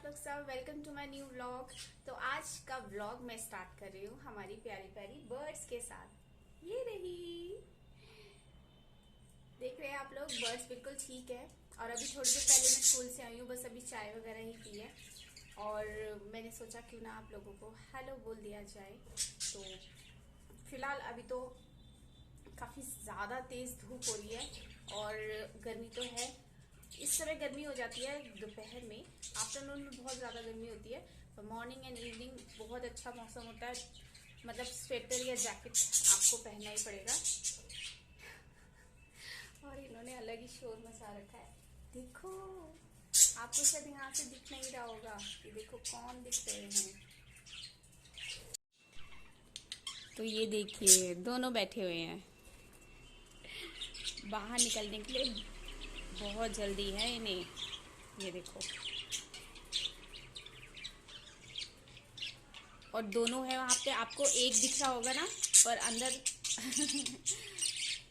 लोग सब, welcome to my new vlog. तो आज का व्लॉग मैं स्टार्ट कर रही हूँ हमारी प्यारी प्यारी बर्ड्स के साथ। ये रही, देख रहे हैं आप लोग, बर्ड्स बिल्कुल ठीक है। और अभी थोड़ी देर पहले मैं स्कूल से आई हूँ, बस अभी चाय वगैरह ही पी है और मैंने सोचा क्यों ना आप लोगों को हेलो बोल दिया जाए। तो फिलहाल अभी तो काफ़ी ज़्यादा तेज़ धूप हो रही है और गर्मी तो है। इस समय गर्मी हो जाती है दोपहर में, आफ्टरनून में बहुत ज़्यादा गर्मी होती है, पर मॉर्निंग एंड इवनिंग बहुत अच्छा मौसम होता है। मतलब स्वेटर या जैकेट आपको पहनना ही पड़ेगा। और इन्होंने अलग ही शोर मचा रखा है। देखो, आपको शायद यहाँ से दिख नहीं रहा होगा कि देखो कौन दिख रहे हैं। तो ये देखिए, दोनों बैठे हुए हैं, बाहर निकलने के लिए बहुत जल्दी है इन्हें। ये देखो, और दोनों है वहाँ पे, आपको एक दिख रहा होगा ना, पर अंदर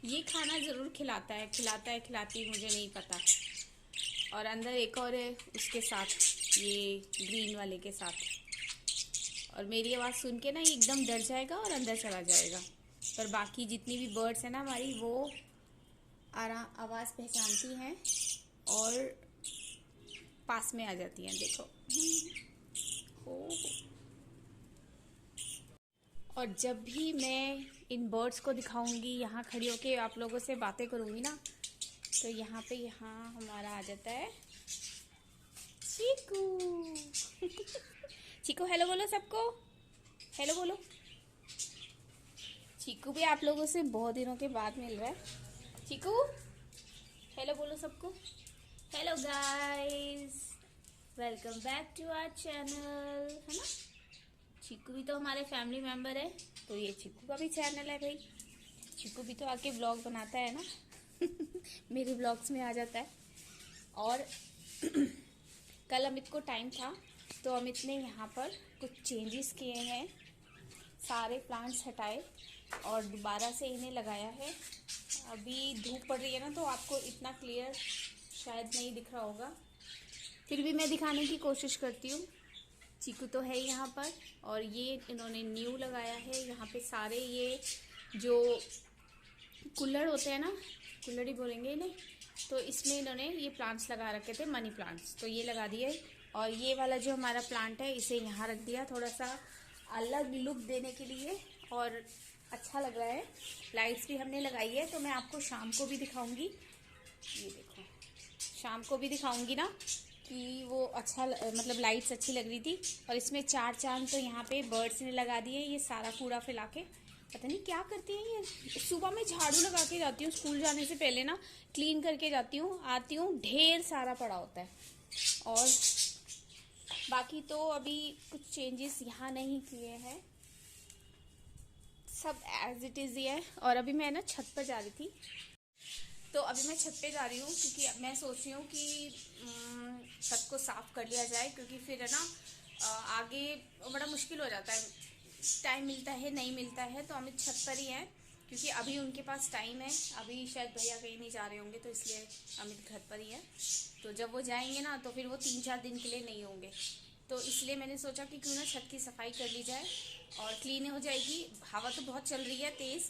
ये खाना ज़रूर खिलाती मुझे नहीं पता। और अंदर एक और है उसके साथ, ये ग्रीन वाले के साथ। और मेरी आवाज़ सुन के ना ये एकदम डर जाएगा और अंदर चला जाएगा। पर बाकी जितनी भी बर्ड्स हैं ना हमारी, वो आवाज़ पहचानती हैं और पास में आ जाती हैं। देखो हो। और जब भी मैं इन बर्ड्स को दिखाऊंगी, यहाँ खड़ी होके आप लोगों से बातें करूंगी ना, तो यहाँ हमारा आ जाता है चीकू। चीकू हेलो बोलो सबको, हेलो बोलो। चीकू भी आप लोगों से बहुत दिनों के बाद मिल रहा है। चीकू हेलो बोलो सबको। Hello guys, welcome back to our channel, है ना। चीकू भी तो हमारे फैमिली मेंबर है, तो ये चीकू का भी चैनल है भाई। चीकू भी तो आके ब्लॉग बनाता है ना। मेरे ब्लॉग्स में आ जाता है। और कल अमित को टाइम था, तो अमित ने यहाँ पर कुछ चेंजेस किए हैं, सारे प्लांट्स हटाए और दोबारा से इन्हें लगाया है। अभी धूप पड़ रही है ना, तो आपको इतना क्लियर शायद नहीं दिख रहा होगा, फिर भी मैं दिखाने की कोशिश करती हूँ। चीकू तो है यहाँ पर, और ये इन्होंने न्यू लगाया है यहाँ पे सारे, ये जो कुल्हड़ होते हैं ना, कुल्हड़ ही बोलेंगे इन्हें, तो इसमें इन्होंने ये प्लांट्स लगा रखे थे, मनी प्लांट्स, तो ये लगा दिए। और ये वाला जो हमारा प्लांट है, इसे यहाँ रख दिया, थोड़ा सा अलग लुक देने के लिए, और अच्छा लग रहा है। लाइट्स भी हमने लगाई है, तो मैं आपको शाम को भी दिखाऊंगी। ये देखो, शाम को भी दिखाऊंगी ना कि वो अच्छा मतलब लाइट्स अच्छी लग रही थी। और इसमें 4 चांद तो यहाँ पे बर्ड्स ने लगा दिए। ये सारा कूड़ा फैला के पता नहीं क्या करती हैं ये। सुबह में झाड़ू लगा के जाती हूँ, स्कूल जाने से पहले ना क्लीन करके जाती हूँ, आती हूँ ढेर सारा पड़ा होता है। और बाकी तो अभी कुछ चेंजेस यहाँ नहीं किए हैं, सब एज इट इज़ ही है। और अभी मैं ना छत पर जा रही थी, तो अभी मैं छत पे जा रही हूँ क्योंकि मैं सोच रही हूँ कि छत को साफ़ कर लिया जाए, क्योंकि फिर है ना आगे बड़ा मुश्किल हो जाता है, टाइम मिलता है नहीं मिलता है। तो अमित छत पर ही है क्योंकि अभी उनके पास टाइम है, अभी शायद भैया कहीं नहीं जा रहे होंगे, तो इसलिए अमित घर पर ही है। तो जब वो जाएंगे ना, तो फिर वो 3-4 दिन के लिए नहीं होंगे, तो इसलिए मैंने सोचा कि क्यों ना छत की सफाई कर ली जाए और क्लीन हो जाएगी। हवा तो बहुत चल रही है तेज़,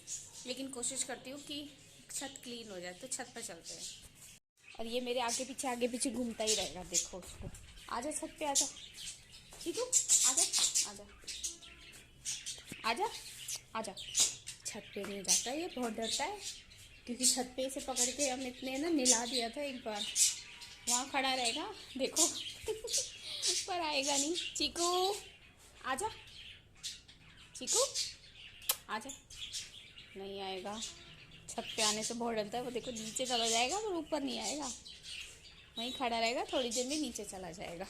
लेकिन कोशिश करती हूँ कि छत क्लीन हो जाए, तो छत पर चलते हैं। और ये मेरे आगे पीछे घूमता ही रहेगा, देखो उसको। आजा छत पे, आजा ठीक है, आजा आजा आजा आजा। छत पे नहीं जाता, ये बहुत डरता है, क्योंकि छत पे इसे पकड़ के अमित ने ना निला दिया था एक बार। वहाँ खड़ा रहेगा देखो। पर आएगा नहीं। चीकू आजा, चीकू आजा, नहीं आएगा। छत पे आने से बहुत डरता है वो, देखो नीचे चला जाएगा पर ऊपर नहीं आएगा, वहीं खड़ा रहेगा, थोड़ी देर में नीचे चला जाएगा।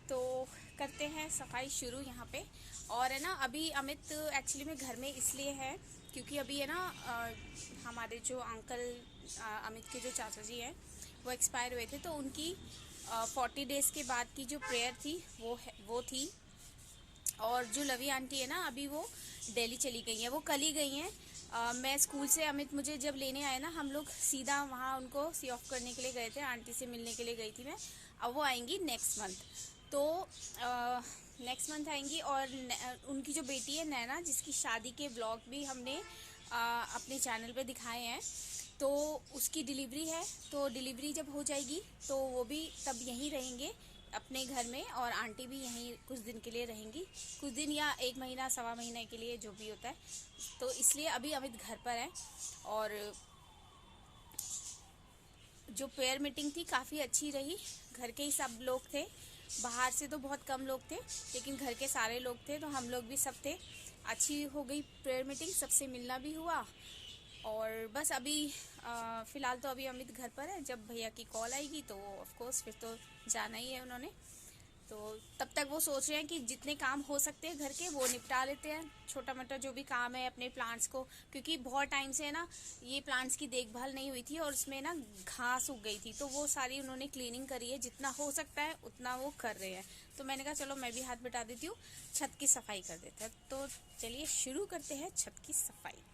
तो करते हैं सफाई शुरू यहाँ पे। और है ना, अभी अमित एक्चुअली में घर में इसलिए है क्योंकि अभी है ना हमारे जो अंकल अमित के जो चाचा जी हैं, वो एक्सपायर हुए थे, तो उनकी 40 डेज़ के बाद की जो प्रेयर थी वो थी। और जो लवी आंटी है ना, अभी वो दिल्ली चली गई हैं, वो कल ही गई हैं। मैं स्कूल से अमित मुझे जब लेने आए ना, हम लोग सीधा वहाँ उनको सी ऑफ करने के लिए गए थे, आंटी से मिलने के लिए गई थी मैं। अब वो आएंगी नेक्स्ट मंथ। तो नेक्स्ट मंथ आएंगी। और उनकी जो बेटी है नैना, जिसकी शादी के व्लॉग भी हमने अपने चैनल पे दिखाए हैं, तो उसकी डिलीवरी है। तो डिलीवरी जब हो जाएगी तो वो भी तब यहीं रहेंगे अपने घर में, और आंटी भी यहीं कुछ दिन के लिए रहेंगी, कुछ दिन या 1 महीना 1.25 महीने के लिए, जो भी होता है। तो इसलिए अभी अमित घर पर है। और जो प्रेयर मीटिंग थी काफ़ी अच्छी रही। घर के ही सब लोग थे, बाहर से तो बहुत कम लोग थे, लेकिन घर के सारे लोग थे, तो हम लोग भी सब थे। अच्छी हो गई प्रेयर मीटिंग, सबसे मिलना भी हुआ। और बस अभी फ़िलहाल तो अभी अमित घर पर है। जब भैया की कॉल आएगी तो ऑफ कोर्स फिर तो जाना ही है उन्होंने। तो तब तक वो सोच रहे हैं कि जितने काम हो सकते हैं घर के वो निपटा लेते हैं, छोटा मोटा जो भी काम है अपने प्लांट्स को, क्योंकि बहुत टाइम से ना ये प्लांट्स की देखभाल नहीं हुई थी और उसमें ना घास उग गई थी। तो वो सारी उन्होंने क्लीनिंग करी है, जितना हो सकता है उतना वो कर रहे हैं। तो मैंने कहा चलो मैं भी हाथ बटा देती हूँ, छत की सफाई कर देते हैं। तो चलिए शुरू करते हैं छत की सफाई।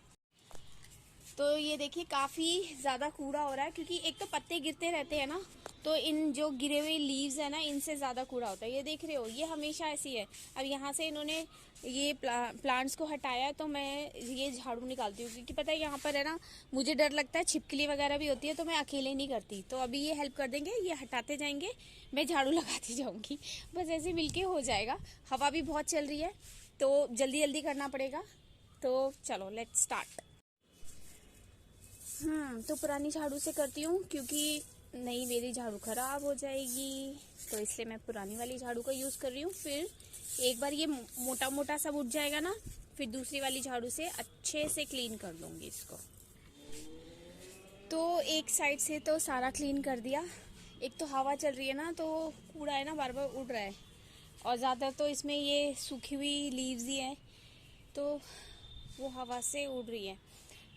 तो ये देखिए काफ़ी ज़्यादा कूड़ा हो रहा है, क्योंकि एक तो पत्ते गिरते रहते हैं ना, तो इन जो गिरे हुए लीव्स है ना, इनसे ज़्यादा कूड़ा होता है। ये देख रहे हो, ये हमेशा ऐसी है। अब यहाँ से इन्होंने ये प्लांट्स को हटाया, तो मैं ये झाड़ू निकालती हूँ, क्योंकि पता है यहाँ पर है ना, मुझे डर लगता है छिपकली वगैरह भी होती है, तो मैं अकेले नहीं करती। तो अभी ये हेल्प कर देंगे, ये हटाते जाएंगे, मैं झाड़ू लगाती जाऊँगी, बस ऐसे मिलके हो जाएगा। हवा भी बहुत चल रही है, तो जल्दी जल्दी करना पड़ेगा। तो चलो लेट्स स्टार्ट। तो पुरानी झाड़ू से करती हूँ, क्योंकि नई मेरी झाड़ू खराब हो जाएगी, तो इसलिए मैं पुरानी वाली झाड़ू का यूज़ कर रही हूँ। फिर एक बार ये मोटा मोटा सब उठ जाएगा ना, फिर दूसरी वाली झाड़ू से अच्छे से क्लीन कर लूँगी इसको। तो एक साइड से तो सारा क्लीन कर दिया। एक तो हवा चल रही है ना, तो कूड़ा है ना बार बार उड़ रहा है, और ज़्यादा तो इसमें ये सूखी हुई लीव्स ही हैं, तो वो हवा से उड़ रही है।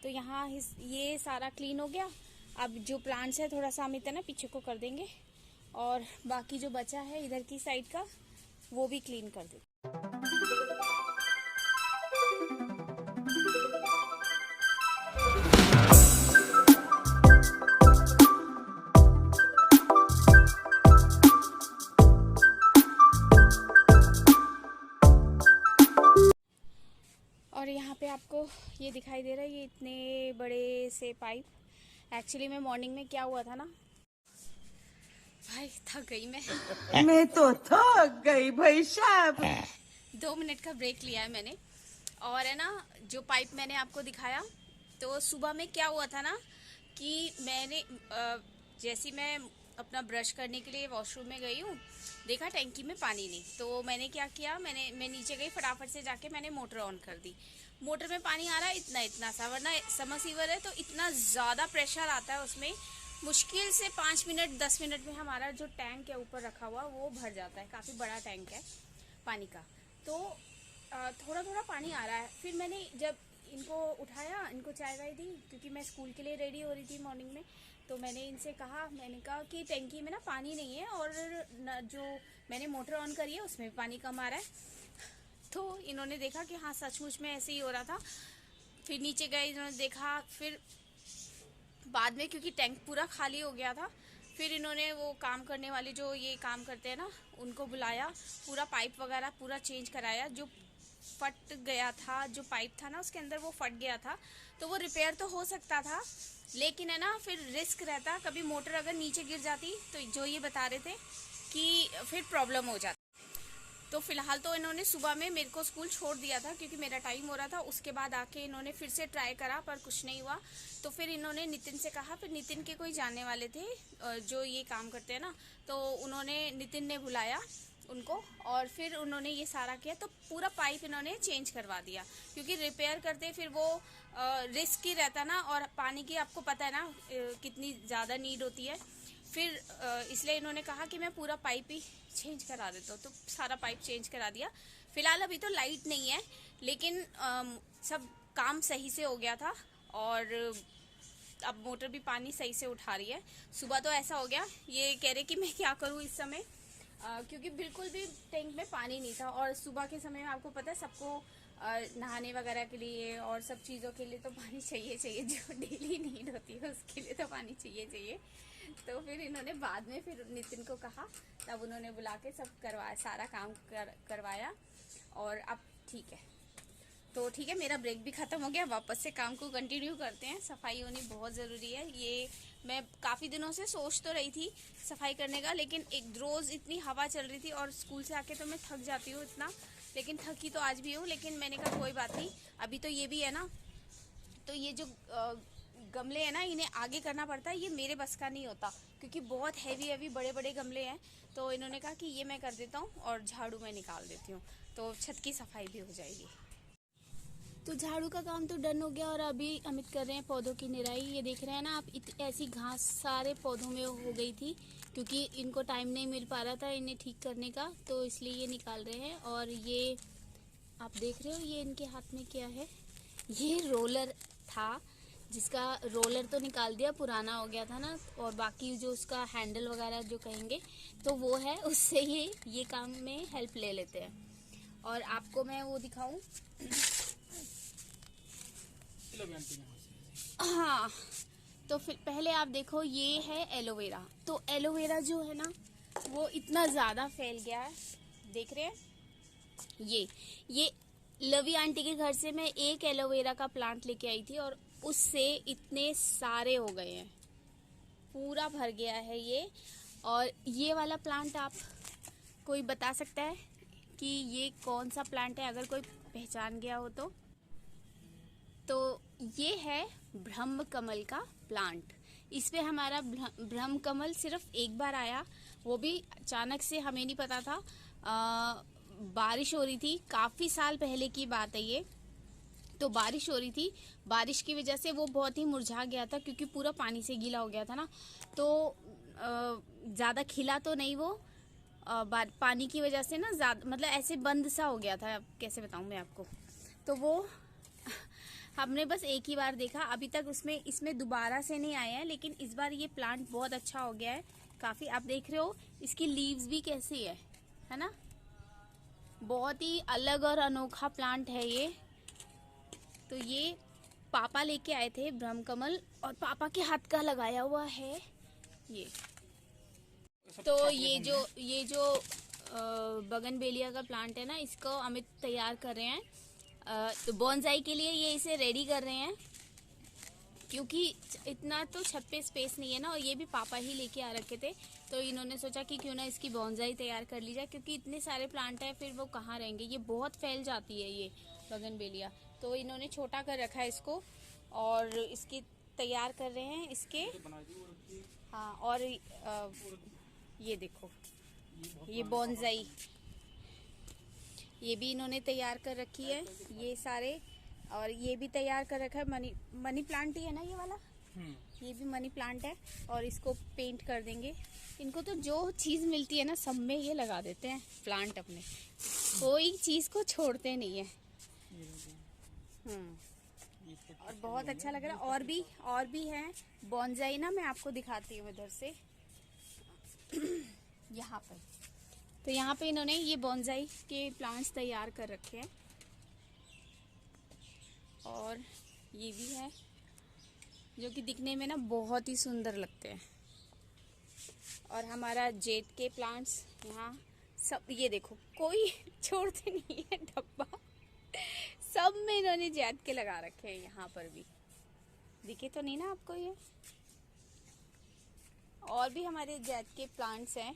तो यहाँ ये सारा क्लीन हो गया। अब जो प्लांट्स है थोड़ा सा हम इतना पीछे को कर देंगे, और बाकी जो बचा है इधर की साइड का वो भी क्लीन कर देंगे। और यहाँ पे आपको ये दिखाई दे रहा है, ये इतने बड़े से पाइप। एक्चुअली में मॉर्निंग में क्या हुआ था ना, भाई थक गई मैं तो थक गई भाई साहब। 2 मिनट का ब्रेक लिया है मैंने। और है ना, जो पाइप मैंने आपको दिखाया, तो सुबह में क्या हुआ था ना, कि मैंने जैसे मैं अपना ब्रश करने के लिए वॉशरूम में गई हूँ, देखा टैंकी में पानी नहीं। तो मैंने क्या किया, मैं नीचे गई, फटाफट से जाके मैंने मोटर ऑन कर दी। मोटर में पानी आ रहा है इतना सा, वरना समरसीवर है तो इतना ज़्यादा प्रेशर आता है उसमें, मुश्किल से 5 मिनट 10 मिनट में हमारा जो टैंक है ऊपर रखा हुआ वो भर जाता है। काफ़ी बड़ा टैंक है पानी का। तो थोड़ा थोड़ा पानी आ रहा है। फिर मैंने जब इनको उठाया, इनको चाय वाय दी, क्योंकि मैं स्कूल के लिए रेडी हो रही थी मॉर्निंग में। तो मैंने इनसे कहा, मैंने कहा कि टैंकी में ना पानी नहीं है, और जो मैंने मोटर ऑन करी है उसमें भी पानी कम आ रहा है। तो इन्होंने देखा कि हाँ सचमुच में ऐसे ही हो रहा था। फिर नीचे गए, इन्होंने देखा। फिर बाद में क्योंकि टैंक पूरा खाली हो गया था, फिर इन्होंने वो काम करने वाले जो ये काम करते हैं ना, उनको बुलाया, पूरा पाइप वगैरह पूरा चेंज कराया। जो फट गया था, जो पाइप था ना उसके अंदर, वो फट गया था, तो वो रिपेयर तो हो सकता था, लेकिन है ना फिर रिस्क रहता, कभी मोटर अगर नीचे गिर जाती, तो जो ये बता रहे थे कि फिर प्रॉब्लम हो जाती। तो फिलहाल तो इन्होंने सुबह में मेरे को स्कूल छोड़ दिया था, क्योंकि मेरा टाइम हो रहा था। उसके बाद आके इन्होंने फिर से ट्राई करा, पर कुछ नहीं हुआ। तो फिर इन्होंने नितिन से कहा, फिर नितिन के कोई जानने वाले थे जो ये काम करते हैं ना, तो उन्होंने, नितिन ने बुलाया उनको, और फिर उन्होंने ये सारा किया। तो पूरा पाइप इन्होंने चेंज करवा दिया, क्योंकि रिपेयर करते फिर वो रिस्क ही रहता ना, और पानी की आपको पता है ना कितनी ज़्यादा नीड होती है। फिर इसलिए इन्होंने कहा कि मैं पूरा पाइप ही चेंज करा देता हूँ। तो सारा पाइप चेंज करा दिया। फिलहाल अभी तो लाइट नहीं है, लेकिन सब काम सही से हो गया था, और अब मोटर भी पानी सही से उठा रही है। सुबह तो ऐसा हो गया, ये कह रहे कि मैं क्या करूँ इस समय, क्योंकि बिल्कुल भी टैंक में पानी नहीं था। और सुबह के समय में आपको पता है सबको और नहाने वगैरह के लिए और सब चीज़ों के लिए तो पानी चाहिए चाहिए, जो डेली नीड होती है उसके लिए तो पानी चाहिए चाहिए। तो फिर इन्होंने बाद में फिर नितिन को कहा, तब उन्होंने बुला के सब करवाया, सारा काम करवाया और अब ठीक है। तो ठीक है, मेरा ब्रेक भी ख़त्म हो गया, वापस से काम को कंटिन्यू करते हैं। सफाई होनी बहुत ज़रूरी है। ये मैं काफ़ी दिनों से सोच तो रही थी सफाई करने का, लेकिन एक रोज़ इतनी हवा चल रही थी और स्कूल से आके तो मैं थक जाती हूँ इतना, लेकिन थकी तो आज भी हूँ। लेकिन मैंने कहा कोई बात नहीं, अभी तो ये भी है ना, तो ये जो गमले हैं ना, इन्हें आगे करना पड़ता है, ये मेरे बस का नहीं होता क्योंकि बहुत हैवी हैवी बड़े बड़े गमले हैं। तो इन्होंने कहा कि ये मैं कर देता हूँ और झाड़ू मैं निकाल देती हूँ, तो छत की सफाई भी हो जाएगी। तो झाड़ू का काम तो डन हो गया और अभी अमित कर रहे हैं पौधों की निराई। ये देख रहे हैं ना आप, ऐसी घास सारे पौधों में हो गई थी क्योंकि इनको टाइम नहीं मिल पा रहा था इन्हें ठीक करने का, तो इसलिए ये निकाल रहे हैं। और ये आप देख रहे हो, ये इनके हाथ में क्या है, ये रोलर था, जिसका रोलर तो निकाल दिया, पुराना हो गया था ना, और बाकी जो उसका हैंडल वगैरह जो कहेंगे तो वो है, उससे ये काम में हेल्प ले लेते हैं। और आपको मैं वो दिखाऊं, हाँ, तो फिर पहले आप देखो, ये है एलोवेरा। तो एलोवेरा जो है ना, वो इतना ज़्यादा फैल गया है, देख रहे हैं। ये लवी आंटी के घर से मैं एक एलोवेरा का प्लांट लेके आई थी और उससे इतने सारे हो गए हैं, पूरा भर गया है ये। और ये वाला प्लांट आप कोई बता सकता है कि ये कौन सा प्लांट है, अगर कोई पहचान गया हो तो ये है ब्रह्म कमल का प्लांट। इस पे हमारा ब्रह्म कमल सिर्फ एक बार आया, वो भी अचानक से, हमें नहीं पता था। बारिश हो रही थी, काफी साल पहले की बात है ये। तो बारिश हो रही थी, बारिश की वजह से वो बहुत ही मुरझा गया था क्योंकि पूरा पानी से गीला हो गया था ना, तो ज्यादा खिला तो नहीं वो, पानी की वजह से ना ज्यादा, मतलब ऐसे बंद सा हो गया था, कैसे बताऊं मैं आपको। तो वो हमने बस एक ही बार देखा, अभी तक इसमें दोबारा से नहीं आया है, लेकिन इस बार ये प्लांट बहुत अच्छा हो गया है काफी। आप देख रहे हो इसकी लीव्स भी कैसी है ना, बहुत ही अलग और अनोखा प्लांट है ये। तो ये पापा लेके आए थे ब्रह्म कमल, और पापा के हाथ का लगाया हुआ है ये। तो ये जो बगनवेलिया का प्लांट है ना, इसको अमित तैयार कर रहे हैं, तो बॉन्साई के लिए ये इसे रेडी कर रहे हैं क्योंकि इतना तो छत पे स्पेस नहीं है ना, और ये भी पापा ही लेके आ रखे थे, तो इन्होंने सोचा कि क्यों ना इसकी बॉन्साई तैयार कर ली जाए, क्योंकि इतने सारे प्लांट है फिर वो कहाँ रहेंगे, ये बहुत फैल जाती है ये बगनवेलिया। तो इन्होंने छोटा कर रखा है इसको और इसकी तैयार कर रहे हैं इसके। हाँ, और ये देखो, ये बॉन्साई, ये भी इन्होंने तैयार कर रखी है, ये सारे। और ये भी तैयार कर रखा है, मनी प्लांट ही है ना ये वाला, ये भी मनी प्लांट है, और इसको पेंट कर देंगे। इनको तो जो चीज मिलती है ना, सब में ये लगा देते हैं प्लांट अपने, कोई चीज को छोड़ते नहीं है। और बहुत अच्छा लग रहा है। और भी है बॉन्साई ना, मैं आपको दिखाती हूँ इधर से यहाँ पर। तो यहाँ पे इन्होंने ये बॉन्साई के प्लांट्स तैयार कर रखे हैं, और ये भी है जो कि दिखने में ना बहुत ही सुंदर लगते हैं। और हमारा जेट के प्लांट्स यहाँ सब, ये देखो कोई छोड़ते नहीं है डब्बा, सब में इन्होंने जेट के लगा रखे हैं। यहाँ पर भी दिखे तो नहीं ना आपको ये, और भी हमारे जेट के प्लांट्स हैं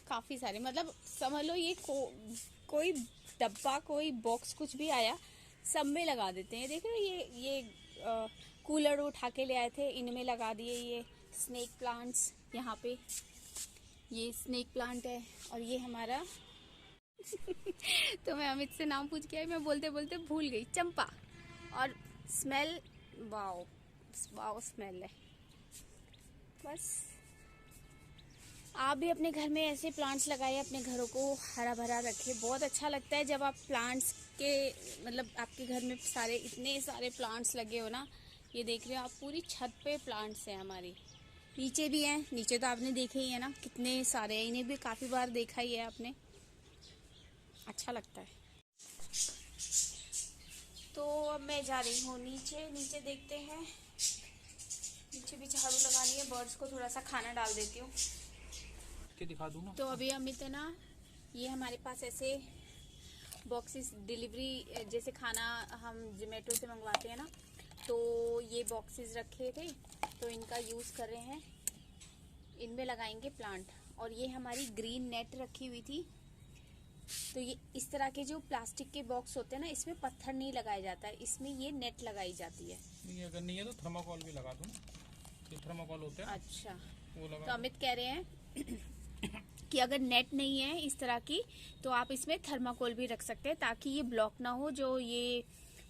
काफी सारे, मतलब समझ लो ये कोई डब्बा, कोई बॉक्स कुछ भी आया, सब में लगा देते हैं। देख रहे हो, ये कूलर उठा के ले आए थे, इनमें लगा दिए ये स्नेक प्लांट्स। यहाँ पे ये स्नेक प्लांट है, और ये हमारा तो मैं अमित से नाम पूछ के आई, मैं बोलते बोलते भूल गई, चंपा। और स्मेल, वाओ वाओ स्मेल है। बस आप भी अपने घर में ऐसे प्लांट्स लगाइए, अपने घरों को हरा भरा रखें। बहुत अच्छा लगता है जब आप प्लांट्स के, मतलब आपके घर में सारे, इतने सारे प्लांट्स लगे हो ना। ये देख रहे हो आप, पूरी छत पे प्लांट्स हैं हमारी, नीचे भी हैं। नीचे तो आपने देखे ही है ना कितने सारे हैं, इन्हें भी काफ़ी बार देखा ही है आपने। अच्छा लगता है। तो अब मैं जा रही हूँ नीचे। नीचे देखते हैं, नीचे भी झाड़ू लगानी है। बर्ड्स को थोड़ा सा खाना डाल देती हूँ, दिखा दूँ ना। तो अभी अमित है ना, ये हमारे पास ऐसे बॉक्सेस डिलीवरी, जैसे खाना हम जोमेटो से मंगवाते हैं ना, तो ये बॉक्सेस रखे थे, तो इनका यूज़ कर रहे हैं। इनमें लगाएंगे प्लांट। और ये हमारी ग्रीन नेट रखी हुई थी, तो ये इस तरह के जो प्लास्टिक के बॉक्स होते हैं ना, इसमें पत्थर नहीं लगाया जाता है, इसमें ये नेट लगाई जाती है। नहीं, अगर नहीं है तो थर्माकोल भी लगा दूँ। ये थर्माकोल होते हैं। अच्छा, वो लगा। तो अमित कह रहे हैं कि अगर नेट नहीं है इस तरह की, तो आप इसमें थर्माकोल भी रख सकते हैं, ताकि ये ब्लॉक ना हो, जो ये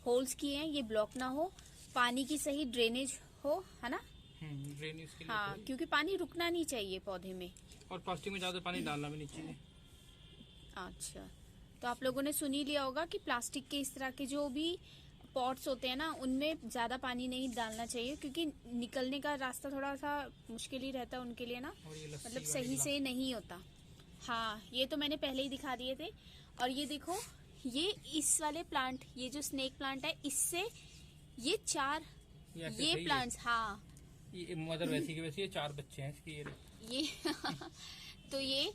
होल्स किए हैं ये ब्लॉक ना हो, पानी की सही ड्रेनेज हो, है ना। ड्रेनेज के लिए। हाँ, क्योंकि पानी रुकना नहीं चाहिए पौधे में। और प्लास्टिक में ज्यादा पानी डालना भी नहीं चाहिए। अच्छा, तो आप लोगों ने सुन ही लिया होगा कि प्लास्टिक के इस तरह के जो भी पॉट्स होते हैं ना, उनमें ज्यादा पानी नहीं डालना चाहिए, क्योंकि निकलने का रास्ता थोड़ा सा मुश्किल ही रहता है उनके लिए ना, मतलब सही से नहीं होता। हाँ, ये तो मैंने पहले ही दिखा दिए थे। और ये देखो, ये इस वाले प्लांट, ये जो स्नेक प्लांट है, इससे ये 4 ये प्लांट्स, हाँ ये मदर वैसी की वैसी, ये 4 बच्चे हैं इसकी। ये तो ये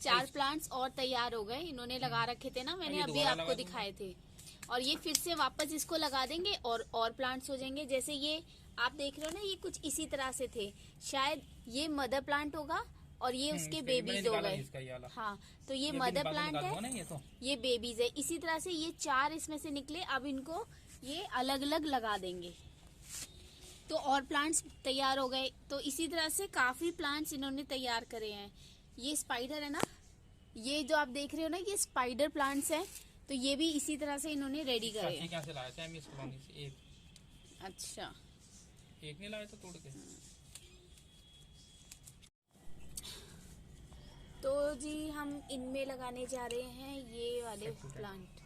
4 प्लांट्स और तैयार हो गए, इन्होंने लगा रखे थे ना, मैंने अभी आपको दिखाए थे। और ये फिर से वापस इसको लगा देंगे और प्लांट्स हो जाएंगे। जैसे ये आप देख रहे हो ना, ये कुछ इसी तरह से थे, शायद ये मदर प्लांट होगा और ये उसके बेबीज हो गए। हाँ, तो ये मदर प्लांट है, ये बेबीज है। इसी तरह से ये 4 इसमें से निकले, अब इनको ये अलग अलग लगा देंगे, तो और प्लांट्स तैयार हो गए। तो इसी तरह से काफी प्लांट्स इन्होंने तैयार करे हैं। ये स्पाइडर है ना, ये जो आप देख रहे हो ना, ये स्पाइडर प्लांट्स हैं, तो ये भी इसी तरह से इन्होंने रेडी करे हैं। क्या से लाया था इस कॉलोनी से? एक। अच्छा, एक नहीं लाया था तोड़ के? तो जी हम इनमें लगाने जा रहे हैं ये वाले प्लांट।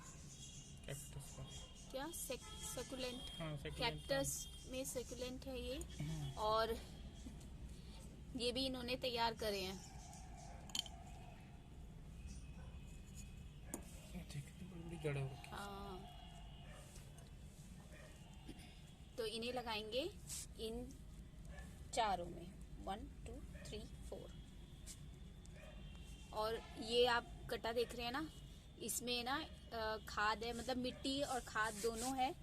क्या सेकुलेंट? हाँ, कैक्टस में सेकुलेंट है ये। और ये भी इन्होंने तैयार करे हैं। हाँ, तो इन्हें लगाएंगे इन 4 में, 1 2 3 4। और ये आप कट्टा देख रहे हैं ना, इसमें ना खाद है, मतलब मिट्टी और खाद दोनों है।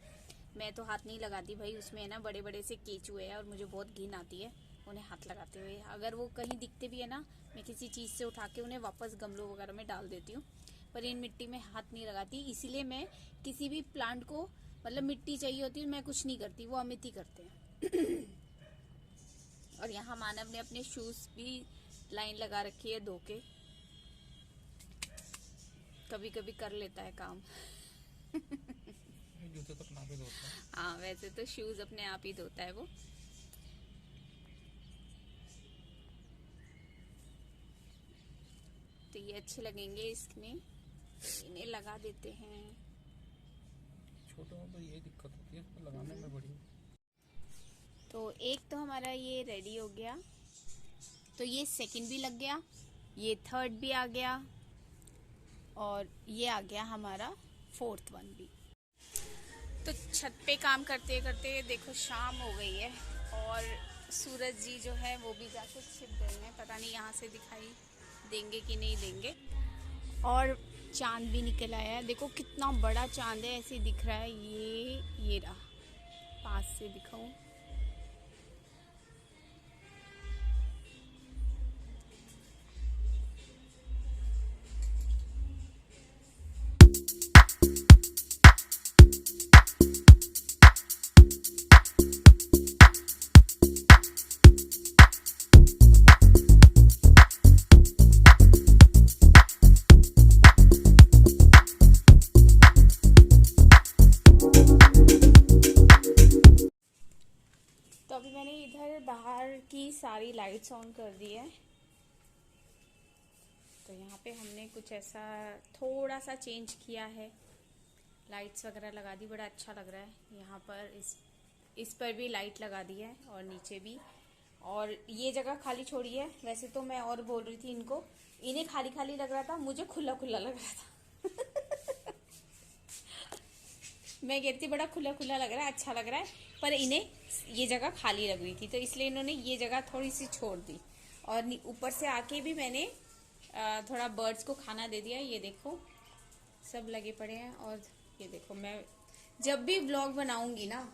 मैं तो हाथ नहीं लगाती भाई, उसमें है ना बड़े बड़े से केचुए हैं और मुझे बहुत घिन आती है उन्हें हाथ लगाते हुए। अगर वो कहीं दिखते भी है ना, मैं किसी चीज़ से उठा के उन्हें वापस गमलों वगैरह में डाल देती हूँ, पर इन मिट्टी में हाथ नहीं लगाती। इसीलिए मैं किसी भी प्लांट को, मतलब मिट्टी चाहिए होती है, मैं कुछ नहीं करती, वो अमित ही करते हैं। और यहाँ मानव ने अपने शूज भी लाइन लगा रखी है, धो के कभी कभी कर लेता है काम। जूते तो अपना भी धोता है। हाँ, वैसे तो शूज अपने आप ही धोता है वो। तो ये अच्छे लगेंगे इसमें, इन्हें लगा देते हैं। छोटे में तो यही दिक्कत होती है, इसको लगाने में बड़ी। तो एक तो हमारा ये रेडी हो गया, तो ये सेकंड भी लग गया, ये थर्ड भी आ गया, और ये आ गया हमारा 4th वन भी। तो छत पे काम करते करते देखो शाम हो गई है, और सूरज जी जो है वो भी जाके छिप गए हैं, पता नहीं यहाँ से दिखाई देंगे कि नहीं देंगे। और चांद भी निकल आया है, देखो कितना बड़ा चांद है, ऐसे दिख रहा है। ये रहा, पास से दिखाऊं, बाहर की सारी लाइट्स ऑन कर दी है। तो यहाँ पे हमने कुछ ऐसा थोड़ा सा चेंज किया है, लाइट्स वगैरह लगा दी, बड़ा अच्छा लग रहा है। यहाँ पर इस पर भी लाइट लगा दी है और नीचे भी, और ये जगह खाली छोड़ी है। वैसे तो मैं और बोल रही थी इनको, इन्हें खाली खाली लग रहा था, मुझे खुला खुला लग रहा था। मैं कहती बड़ा खुला खुला लग रहा है, अच्छा लग रहा है, पर इन्हें ये जगह खाली लग रही थी तो इसलिए इन्होंने ये जगह थोड़ी सी छोड़ दी। और ऊपर से आके भी मैंने थोड़ा बर्ड्स को खाना दे दिया। ये देखो सब लगे पड़े हैं। और ये देखो मैं जब भी व्लॉग बनाऊंगी ना,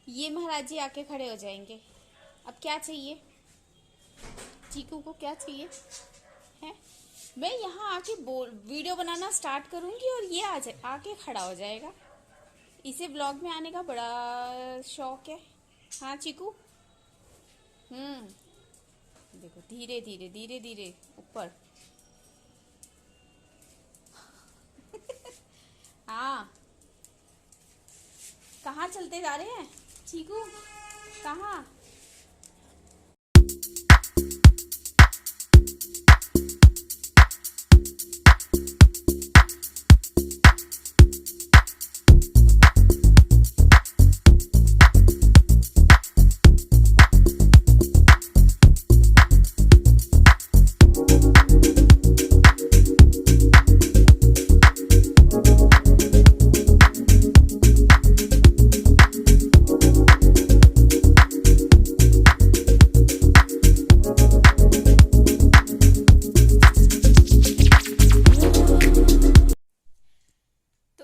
ये महाराज जी आके खड़े हो जाएंगे। अब क्या चाहिए चीकू को, क्या चाहिए है? मैं यहाँ आके वीडियो बनाना स्टार्ट करूंगी और ये आके खड़ा हो जाएगा। इसे व्लॉग में आने का बड़ा शौक है। हाँ चीकू। देखो धीरे धीरे धीरे धीरे ऊपर। हाँ कहाँ चलते जा रहे हैं चीकू, कहाँ?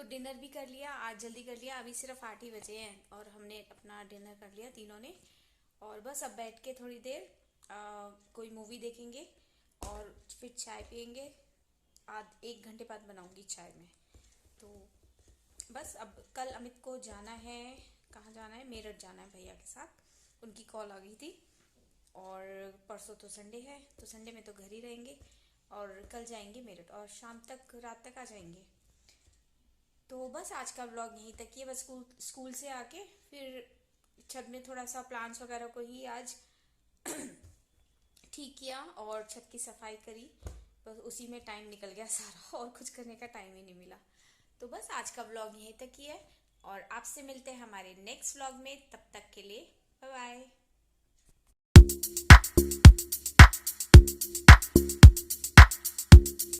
डिनर भी कर लिया, आज जल्दी कर लिया। अभी सिर्फ 8 ही बजे हैं और हमने अपना डिनर कर लिया तीनों ने। और बस अब बैठ के थोड़ी देर कोई मूवी देखेंगे और फिर चाय पियेंगे। 1 घंटे बाद बनाऊंगी चाय में। तो बस अब कल अमित को जाना है, कहाँ जाना है? मेरठ जाना है भैया के साथ, उनकी कॉल आ गई थी। और परसों तो संडे है, तो संडे में तो घर ही रहेंगे और कल जाएंगे मेरठ और शाम तक, रात तक आ जाएंगे। तो बस आज का व्लॉग यहीं तक ही है। बस स्कूल से आके फिर छत में थोड़ा सा प्लांट्स वगैरह को ही आज ठीक किया और छत की सफाई करी। बस उसी में टाइम निकल गया सारा और कुछ करने का टाइम ही नहीं मिला। तो बस आज का व्लॉग यहीं तक ही है और आपसे मिलते हैं हमारे नेक्स्ट व्लॉग में। तब तक के लिए बाय बाय।